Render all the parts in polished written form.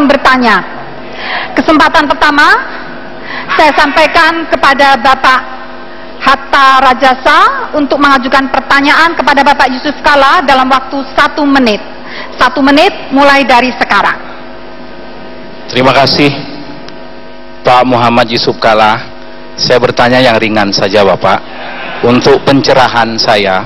bertanya. Kesempatan pertama saya sampaikan kepada Bapak Hatta Rajasa untuk mengajukan pertanyaan kepada Bapak Yusuf Kala dalam waktu 1 menit. 1 menit mulai dari sekarang. Terima kasih Pak Muhammad Yusuf Kala. Saya bertanya yang ringan saja Bapak. Untuk pencerahan saya,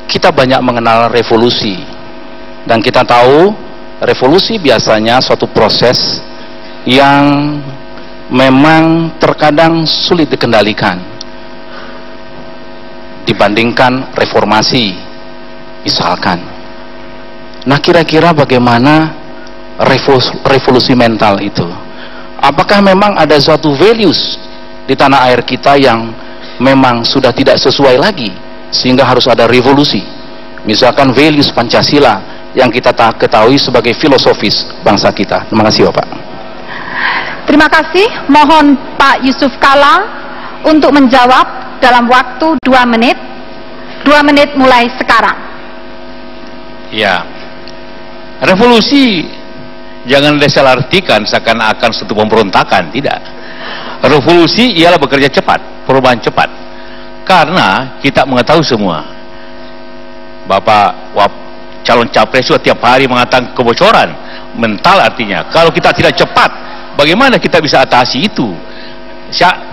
kita banyak mengenal revolusi, dan kita tahu revolusi biasanya suatu proses yang memang terkadang sulit dikendalikan dibandingkan reformasi misalkan. Nah, kira-kira bagaimana revolusi mental itu? Apakah memang ada suatu values di tanah air kita yang memang sudah tidak sesuai lagi sehingga harus ada revolusi? Misalkan values Pancasila yang kita ketahui sebagai filosofis bangsa kita. Terima kasih Bapak. Terima kasih. Mohon Pak Yusuf Kala untuk menjawab dalam waktu 2 menit. 2 menit mulai sekarang. Ya, revolusi jangan disalahartikan seakan-akan suatu pemberontakan. Tidak. Revolusi ialah bekerja cepat, perubahan cepat. Karena kita mengetahui semua, Bapak calon capres itu tiap hari mengatakan kebocoran mental. Artinya kalau kita tidak cepat, bagaimana kita bisa atasi itu?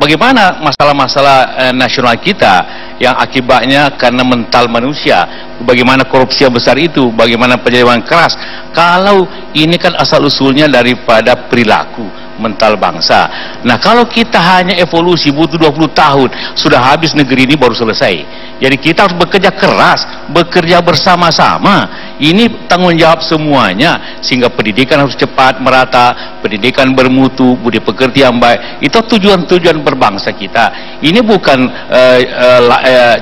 Bagaimana masalah-masalah nasional kita yang akibatnya karena mental manusia? Bagaimana korupsi yang besar itu? Bagaimana penjajahan keras? Kalau ini kan asal usulnya daripada perilaku mental bangsa. Nah, kalau kita hanya evolusi butuh 20 tahun, sudah habis negeri ini baru selesai. Jadi kita harus bekerja keras, bekerja bersama-sama. Ini tanggung jawab semuanya, sehingga pendidikan harus cepat, merata, pendidikan bermutu, budi pekerti yang baik. Itu tujuan-tujuan berbangsa kita. Ini bukan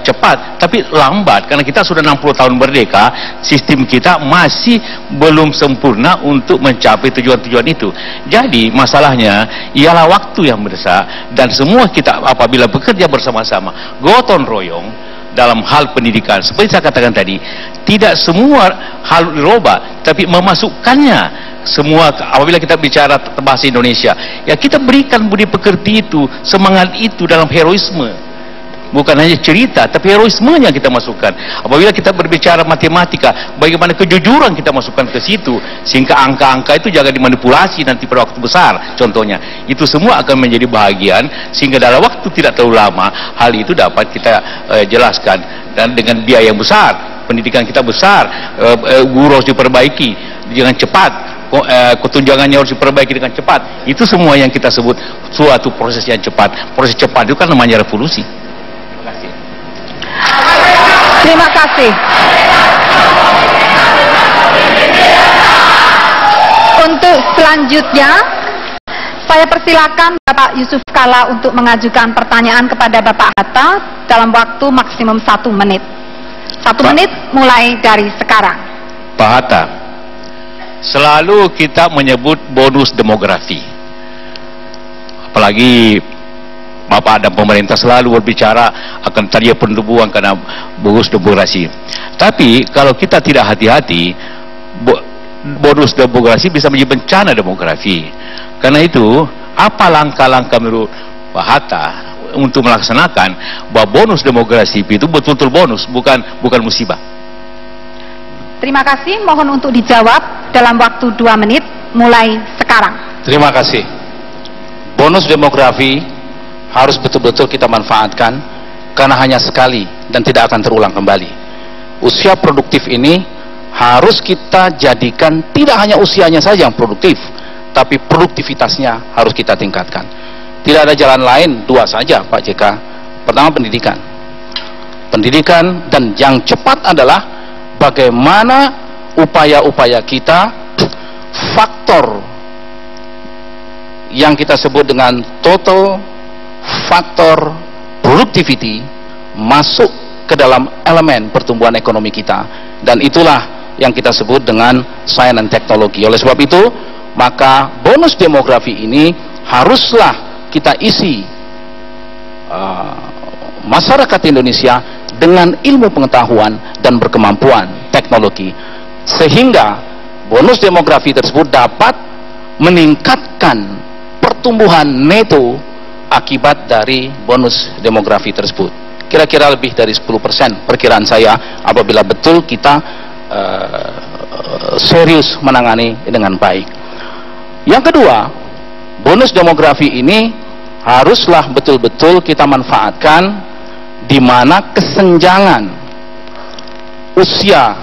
cepat, tapi lambat, karena kita sudah 60 tahun merdeka, sistem kita masih belum sempurna untuk mencapai tujuan-tujuan itu. Jadi masalahnya ialah waktu yang mendesak, dan semua kita apabila bekerja bersama-sama, gotong royong dalam hal pendidikan, seperti saya katakan tadi, tidak semua hal dirubah, tapi memasukkannya semua. Apabila kita bicara bahasa Indonesia, ya kita berikan budi pekerti itu, semangat itu dalam heroisme. Bukan hanya cerita, tapi heroismenya kita masukkan. Apabila kita berbicara matematika, bagaimana kejujuran kita masukkan ke situ, sehingga angka-angka itu jangan dimanipulasi nanti pada waktu besar. Contohnya, itu semua akan menjadi bahagian, sehingga dalam waktu tidak terlalu lama, hal itu dapat kita jelaskan. Dan dengan biaya yang besar, pendidikan kita besar, guru harus diperbaiki dengan cepat, ketunjangannya harus diperbaiki dengan cepat. Itu semua yang kita sebut suatu proses yang cepat. Proses cepat itu kan namanya revolusi. Terima kasih. Untuk selanjutnya, saya persilakan Bapak Yusuf Kala untuk mengajukan pertanyaan kepada Bapak Hatta dalam waktu maksimum 1 menit. 1 menit mulai dari sekarang. Pak Hatta, selalu kita menyebut bonus demografi. Apalagi Bapak dan pemerintah selalu berbicara akan terjadi penumbuhan karena bonus demografi. Tapi kalau kita tidak hati-hati, bonus demografi bisa menjadi bencana demografi. Karena itu, apa langkah-langkah menurut Pak Hatta untuk melaksanakan bahwa bonus demografi itu betul-betul bonus, bukan musibah? Terima kasih. Mohon untuk dijawab dalam waktu 2 menit mulai sekarang. Terima kasih. Bonus demografi harus betul-betul kita manfaatkan, karena hanya sekali dan tidak akan terulang kembali. Usia produktif ini harus kita jadikan tidak hanya usianya saja yang produktif, tapi produktivitasnya harus kita tingkatkan. Tidak ada jalan lain, 2 saja Pak JK. Pertama, pendidikan. Pendidikan, dan yang cepat adalah bagaimana upaya-upaya kita, faktor yang kita sebut dengan total faktor productivity masuk ke dalam elemen pertumbuhan ekonomi kita, dan itulah yang kita sebut dengan science and teknologi. Oleh sebab itu, maka bonus demografi ini haruslah kita isi masyarakat Indonesia dengan ilmu pengetahuan dan berkemampuan teknologi, sehingga bonus demografi tersebut dapat meningkatkan pertumbuhan neto akibat dari bonus demografi tersebut. Kira-kira lebih dari 10% perkiraan saya apabila betul kita serius menangani dengan baik. Yang kedua, bonus demografi ini haruslah betul-betul kita manfaatkan di mana kesenjangan usia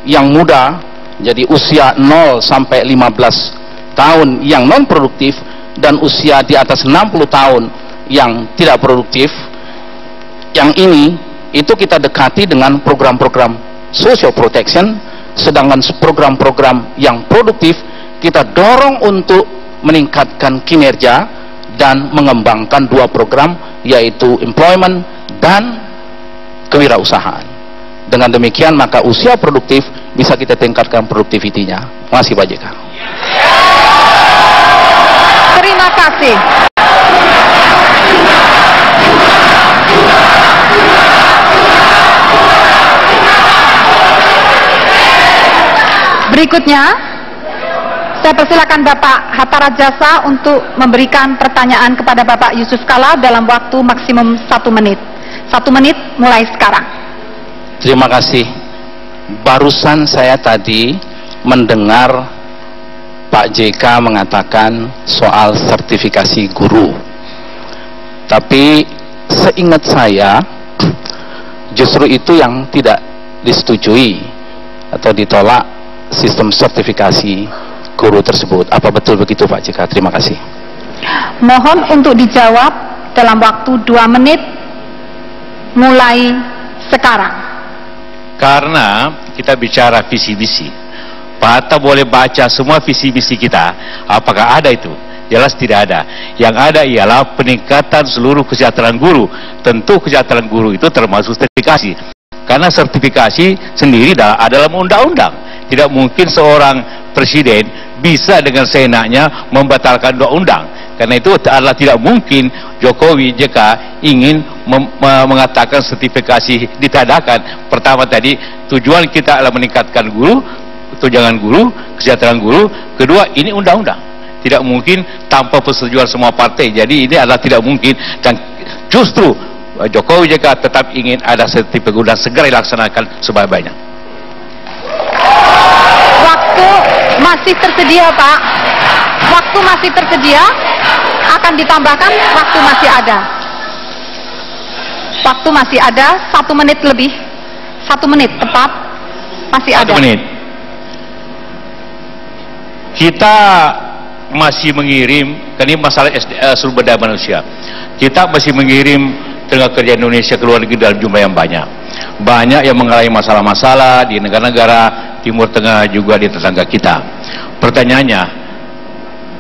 yang muda, jadi usia 0 sampai 15 tahun yang non produktif dan usia di atas 60 tahun yang tidak produktif, yang ini itu kita dekati dengan program-program social protection, sedangkan program-program yang produktif kita dorong untuk meningkatkan kinerja dan mengembangkan dua program, yaitu employment dan kewirausahaan. Dengan demikian maka usia produktif bisa kita tingkatkan produktivitinya. Terima kasih Pak JK. Terima kasih. Berikutnya, saya persilakan Bapak Hatta Rajasa untuk memberikan pertanyaan kepada Bapak Yusuf Kala dalam waktu maksimum 1 menit. 1 menit mulai sekarang. Terima kasih. Barusan saya tadi mendengar Pak JK mengatakan soal sertifikasi guru. Tapi seingat saya, justru itu yang tidak disetujui atau ditolak sistem sertifikasi guru tersebut. Apa betul begitu Pak JK? Terima kasih. Mohon untuk dijawab dalam waktu 2 menit mulai sekarang. Karena kita bicara visi misi, Pak Hatta boleh baca semua visi misi kita. Apakah ada itu? Jelas tidak ada. Yang ada ialah peningkatan seluruh kesejahteraan guru. Tentu kesejahteraan guru itu termasuk sertifikasi. Karena sertifikasi sendiri adalah undang-undang. Tidak mungkin seorang presiden bisa dengan seenaknya membatalkan undang-undang. Karena itu adalah tidak mungkin Jokowi JK ingin mengatakan sertifikasi ditadakan. Pertama tadi, tujuan kita adalah meningkatkan guru, tunjangan guru, kesejahteraan guru. Kedua, ini undang-undang. Tidak mungkin tanpa persetujuan semua partai. Jadi ini adalah tidak mungkin. Dan justru Jokowi JK tetap ingin ada sertifikasi dan segera dilaksanakan sebaik-baiknya. Waktu masih tersedia Pak. Waktu masih tersedia. Akan ditambahkan waktu masih ada. Waktu masih ada 1 menit lebih. 1 menit tepat masih ada. 1 menit. Kita masih mengirim, kan ini masalah sumber daya manusia. Kita masih mengirim tenaga kerja Indonesia ke luar negeri dalam jumlah yang banyak. Banyak yang mengalami masalah-masalah di negara-negara Timur Tengah juga di tetangga kita. Pertanyaannya,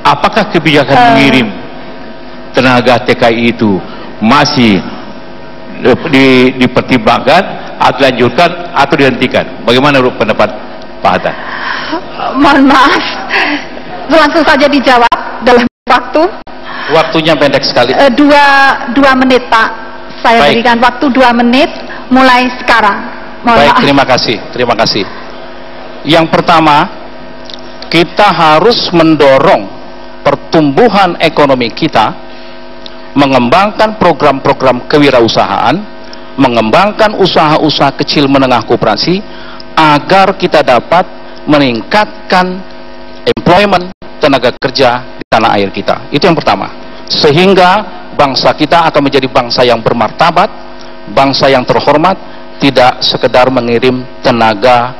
apakah kebijakan mengirim tenaga TKI itu masih dipertimbangkan atau dilanjutkan atau dihentikan? Bagaimana menurut pendapat Pak Hatta? Mohon maaf, langsung saja dijawab dalam waktu. Waktunya pendek sekali. 2 menit Pak. Saya Baik. berikan waktu 2 menit mulai sekarang. Mohon Baik, maaf. terima kasih. Terima kasih. Yang pertama, kita harus mendorong pertumbuhan ekonomi kita, mengembangkan program-program kewirausahaan, mengembangkan usaha-usaha kecil menengah koperasi, agar kita dapat meningkatkan employment tenaga kerja di tanah air kita. Itu yang pertama. Sehingga bangsa kita akan menjadi bangsa yang bermartabat, bangsa yang terhormat, tidak sekedar mengirim tenaga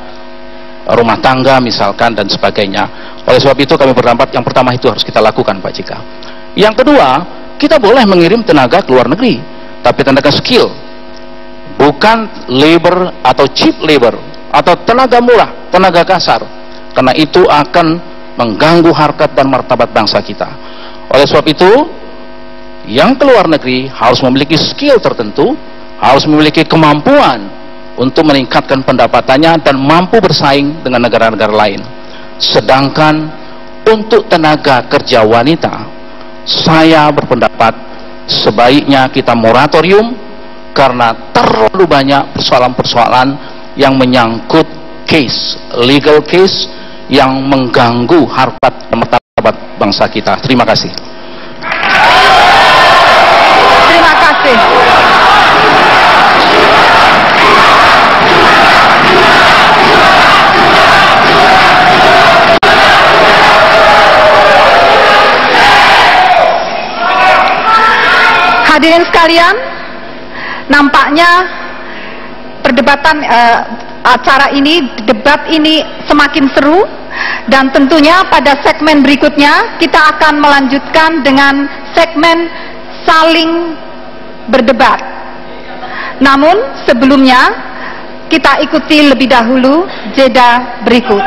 rumah tangga misalkan dan sebagainya. Oleh sebab itu kami berpendapat yang pertama itu harus kita lakukan Pak JK. Yang kedua, kita boleh mengirim tenaga ke luar negeri, tapi tenaga skill, bukan labor atau cheap labor atau tenaga murah, tenaga kasar, karena itu akan mengganggu harkat dan martabat bangsa kita. Oleh sebab itu, yang ke luar negeri harus memiliki skill tertentu, harus memiliki kemampuan untuk meningkatkan pendapatannya dan mampu bersaing dengan negara-negara lain. Sedangkan untuk tenaga kerja wanita, saya berpendapat sebaiknya kita moratorium karena terlalu banyak persoalan-persoalan yang menyangkut case, legal case yang mengganggu harkat dan martabat bangsa kita. Terima kasih. Terima kasih. Hadirin sekalian, nampaknya perdebatan acara ini, debat ini semakin seru, dan tentunya pada segmen berikutnya kita akan melanjutkan dengan segmen saling berdebat. Namun sebelumnya kita ikuti lebih dahulu jeda berikut.